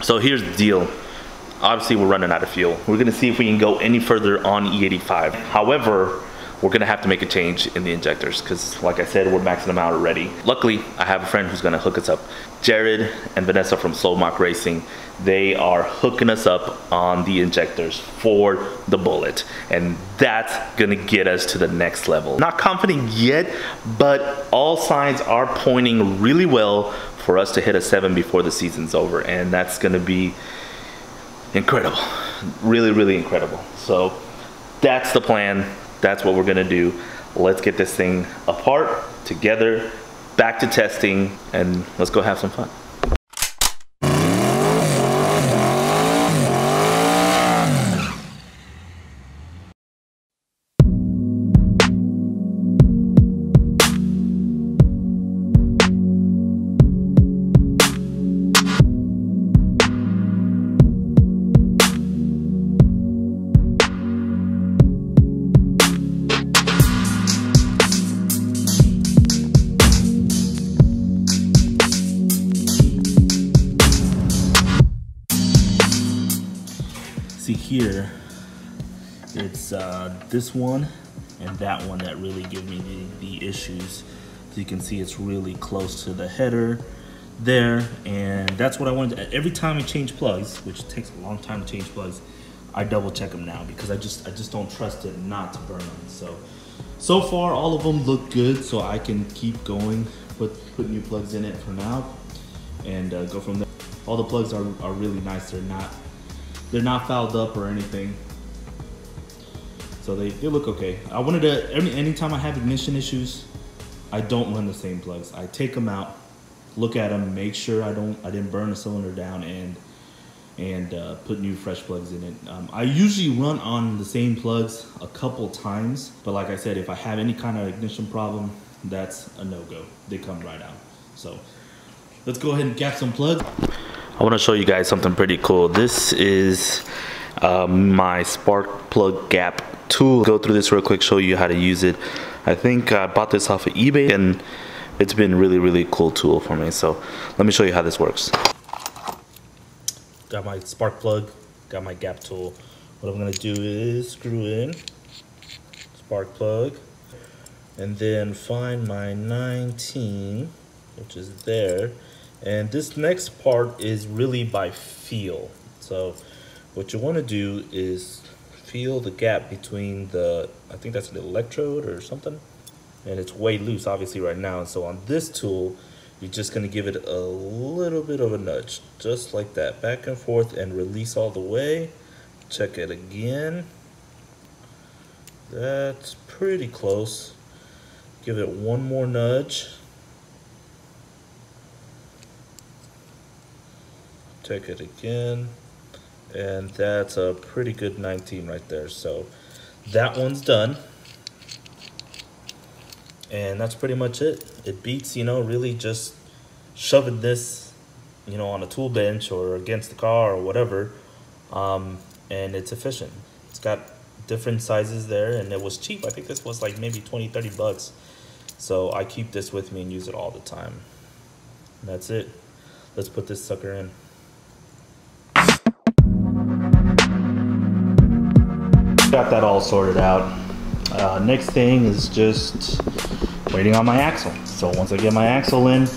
So here's the deal. Obviously, we're running out of fuel. We're gonna see if we can go any further on E85. However, we're gonna have to make a change in the injectors because, like I said, we're maxing them out already. Luckily, I have a friend who's gonna hook us up. Jared and Vanessa from Slow Mock Racing, they are hooking us up on the injectors for the Bullet. And that's gonna get us to the next level. Not confident yet, but all signs are pointing really well for us to hit a 7 before the season's over. And that's gonna be incredible. Really, really incredible. So that's the plan. That's what we're gonna do. Let's get this thing apart, together, back to testing, and let's go have some fun. See here, it's this one and that one that really give me the issues. So you can see it's really close to the header there, and that's what I wanted to, every time I change plugs, which takes a long time to change plugs, I double check them now because I just don't trust it not to burn them. So far all of them look good, so I can keep going, put new plugs in it for now, and go from there. All the plugs are really nice. They're not fouled up or anything, so they look okay. I wanted to, anytime I have ignition issues, I don't run the same plugs. I take them out, look at them, make sure I didn't burn the cylinder down, and put new fresh plugs in it. I usually run on the same plugs a couple times, but like I said, if I have any kind of ignition problem, that's a no-go. They come right out. So let's go ahead and gap some plugs. I want to show you guys something pretty cool. This is my spark plug gap tool. Go through this real quick, show you how to use it. I think I bought this off of eBay, and it's been really cool tool for me. So let me show you how this works. Got my spark plug, got my gap tool. What I'm gonna do is screw in spark plug, and then find my 19, which is there. And this next part is really by feel. So what you want to do is feel the gap between the, I think that's an electrode or something, and it's way loose obviously right now. And so on this tool, you're just going to give it a little bit of a nudge, just like that, back and forth, and release all the way. Check it again. That's pretty close. Give it one more nudge. Check it again, and that's a pretty good 19 right there. So that one's done, and that's pretty much it. It beats, really just shoving this, on a tool bench or against the car or whatever, and it's efficient. It's got different sizes there, and it was cheap. I think this was like maybe 20-30 bucks. So I keep this with me and use it all the time. And that's it. Let's put this sucker in. Got that all sorted out. Next thing is just waiting on my axle. So once I get my axle in,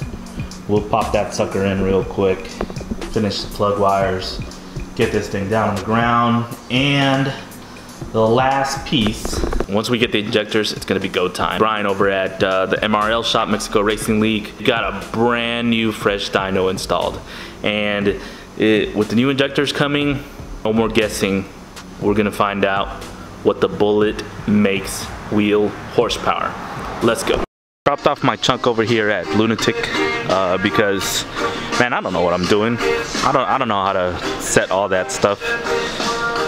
we'll pop that sucker in real quick, finish the plug wires, get this thing down on the ground, and the last piece. Once we get the injectors, it's gonna be go time. Brian over at the MRL shop, Mexico Racing League, got a brand new fresh dyno installed. And with the new injectors coming, no more guessing. We're gonna find out what the Bullet makes wheel horsepower. Let's go. Dropped off my chunk over here at Lunatic because, man, I don't know what I'm doing. I don't know how to set all that stuff,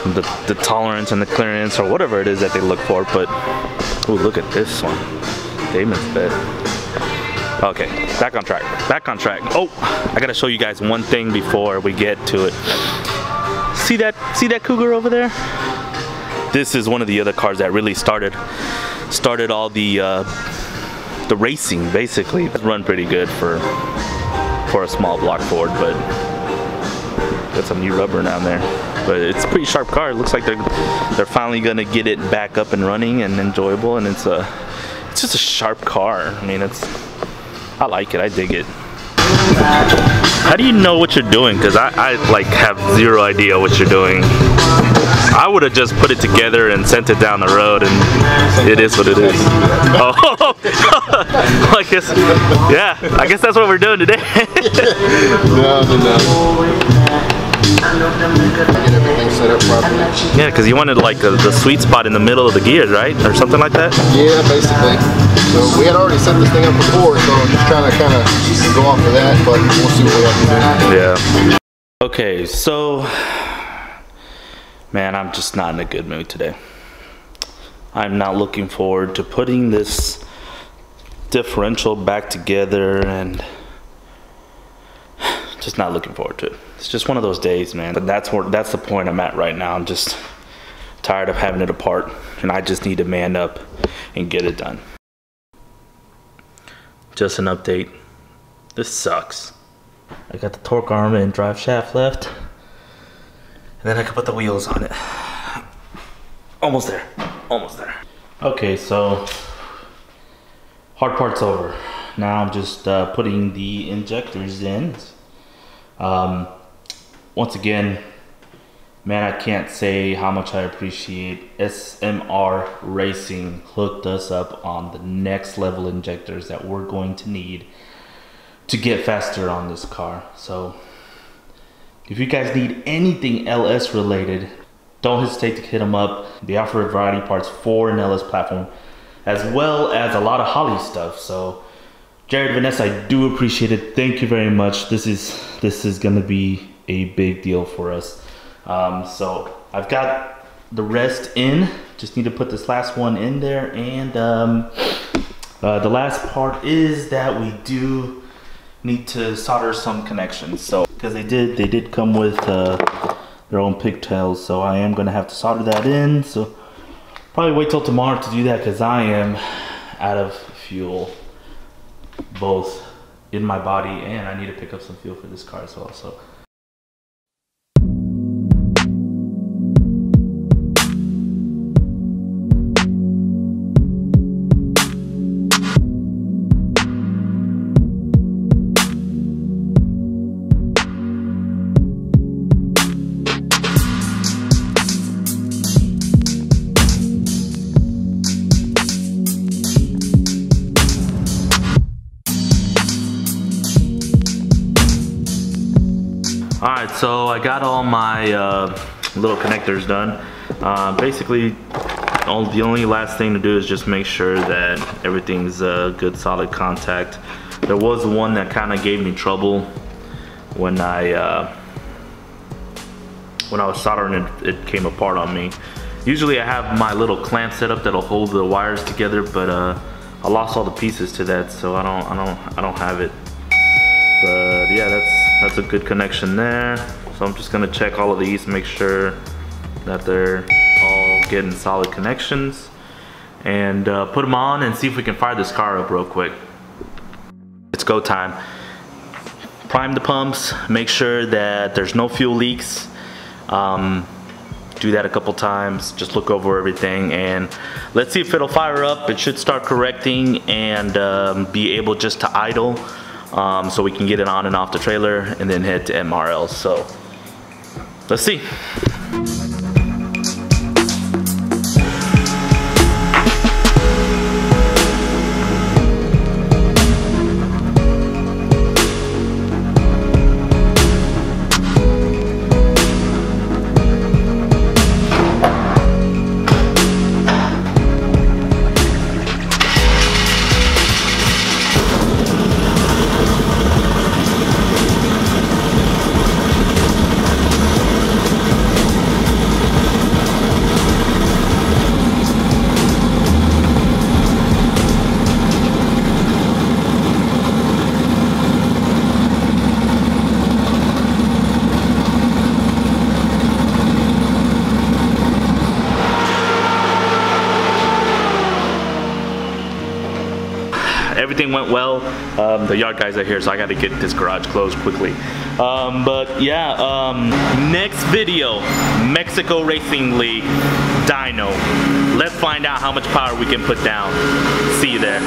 the tolerance and the clearance or whatever it is that they look for. But ooh, look at this one, Damon's bed. Okay, back on track. Back on track. Oh, I gotta show you guys one thing before we get to it. See that Cougar over there? This is one of the other cars that really started all the racing, basically. It run pretty good for a small block Ford, but got some new rubber down there. But it's a pretty sharp car. It looks like they're finally gonna get it back up and running and enjoyable, and it's just a sharp car. I mean, I like it, I dig it. How do you know what you're doing? Because I like have zero idea what you're doing. I would have just put it together and sent it down the road, and it is what it is. Oh, I guess, yeah, I guess that's what we're doing today. Get everything set up properly. Yeah, because you wanted like the sweet spot in the middle of the gears, right? Or something like that? Yeah, basically. So we had already set this thing up before, so I'm just trying to kind of go off of that, but we'll see what we have to do. Yeah. Okay, so, man, I'm just not in a good mood today. I'm not looking forward to putting this differential back together, and just not looking forward to it. It's just one of those days, man. But that's the point I'm at right now. I'm just tired of having it apart, and I just need to man up and get it done. Just an update. This sucks. I got the torque arm and drive shaft left, and then I can put the wheels on it. Almost there. Almost there. Okay, so hard part's over. Now I'm just putting the injectors in. Once again, man, I can't say how much I appreciate SMR Racing hooked us up on the next level injectors that we're going to need to get faster on this car. So if you guys need anything LS related, don't hesitate to hit them up. They offer a variety of parts for an LS platform, as well as a lot of Holley stuff. So Jared, Vanessa, I do appreciate it. Thank you very much. This is gonna be a big deal for us. So I've got the rest in. Just need to put this last one in there, and the last part is that we do need to solder some connections. So because they did come with their own pigtails, so I am gonna have to solder that in. So probably wait till tomorrow to do that, because I am out of fuel, both in my body, and I need to pick up some fuel for this car as well. So alright, so I got all my little connectors done. Basically, the only last thing to do is just make sure that everything's good solid contact. There was one that kind of gave me trouble when I was soldering it. It came apart on me. Usually I have my little clamp set up that'll hold the wires together, but I lost all the pieces to that, so I don't have it. But yeah, that's a good connection there. So I'm just gonna check all of these, make sure that they're all getting solid connections, and put them on and see if we can fire this car up real quick. It's go time. Prime the pumps, make sure that there's no fuel leaks. Do that a couple times, just look over everything, and let's see if it'll fire up. It should start correcting and be able just to idle. So we can get it on and off the trailer and then head to MRL. So let's see. everything went well. The yard guys are here, so I got to get this garage closed quickly. But yeah, next video, Mexico Racing League dyno. Let's find out how much power we can put down. See you there.